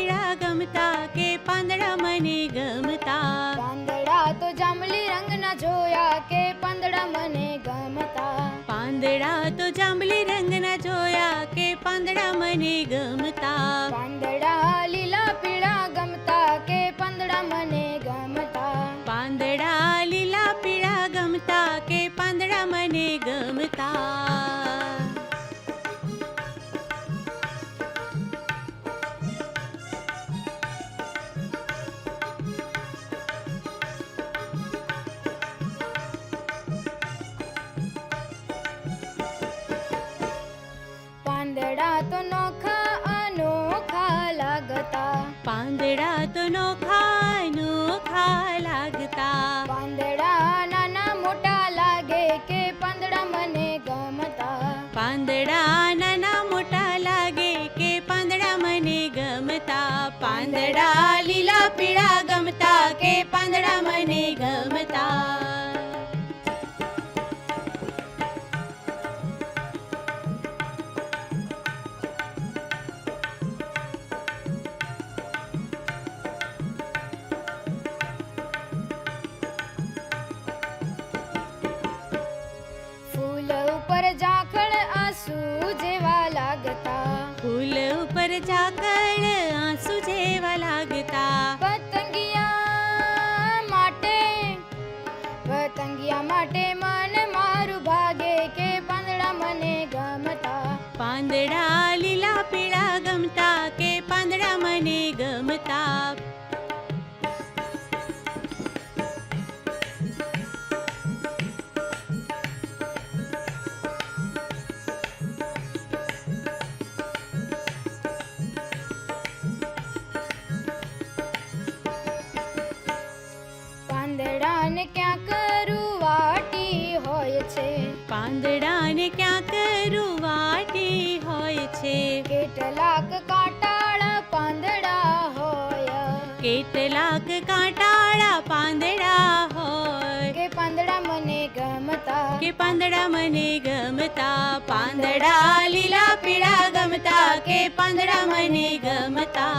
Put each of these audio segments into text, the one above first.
પીળા ગમતા કે પાંદડા મને ગમતા. પાંદડા તો જાંબલી રંગના જોયા કે પાંદડા મને ગમતા. પાંદડા તો જાંબલી રંગના જોયા કે પાંદડા મને ગમતા. પાંદડા લીલા પીળા ગમતા કે પાંદડા મને ગમતા. પાંદડા લીલા પીળા ગમતા કે પાંદડા મને ગમતા. પાંદડા તો નોખા અનોખા લાગતા. પાંદડા તો નોખા નોખા લાગતા. પાંદડા નાના મોટા લાગે કે પાંદડા મને ગમતા. પાંદડા નાના મોટા લાગે કે પાંદડા મને ગમતા. પાંદડા લીલા પીળા ગમતા કે પાંદડા મને ગમતા. ફૂલ ઉપર ઝાકળ આંસુ જેવા લાગતા. ફૂલ ઉપર ઝાકળ આંસુ જેવા લાગતા. પતંગિયા માટે મન મારું ભાગે કે પાંદડા મને ગમતા. પાંદડા લીલા પીળા ગમતા કે પાંદડા મને ગમતા. પાંદડાને ક્યાંક રૂવાટી હોય છે. પાંદડાને ક્યાંક રૂવાટી હોય છે. કેટલાક કાંટાળા પાંદડા હોય. કેટલાક કાંટાળા પાંદડા હોય કે પાંદડા મને ગમતા. કે પાંદડા મને ગમતા. પાંદડા લીલા પીળા ગમતા કે પાંદડા મને ગમતા.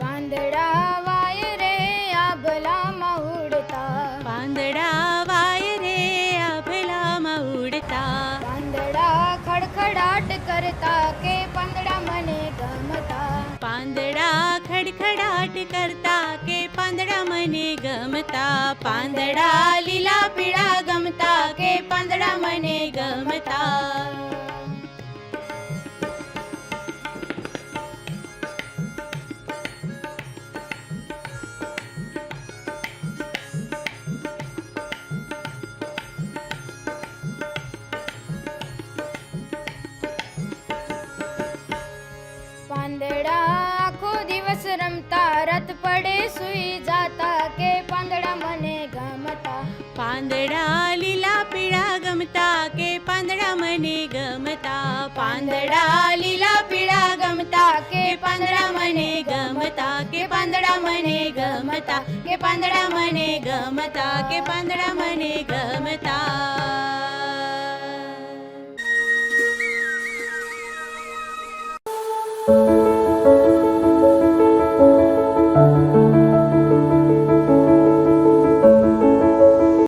પાંદડા વાય રે આભલામાં ઉડતા. પાંદડા વાય રે આભલામાં ઉડતા. પાંદડા ખડખડાટ કરતા કે પાંદડા મને ગમતા. પાંદડા ખડખડાટ કરતા કે પાંદડા મને ગમતા. પાંદડા લીલા પીળા ગમતા કે પાંદડા મને ગમતા. પાંદડા આખો દિવસ રમતા રાત પડે સુઈ જાતા કે પાંદડા મને ગમતા. પાંદડા લીલા પીળા ગમતા કે પાંદડા મને ગમતા. પાંદડા લીલા પીળા ગમતા કે પાંદડા મને ગમતા. કે પાંદડા મને ગમતા. કે પાંદડા મને ગમતા. કે પાંદડા મને ગમતા. ગમતા.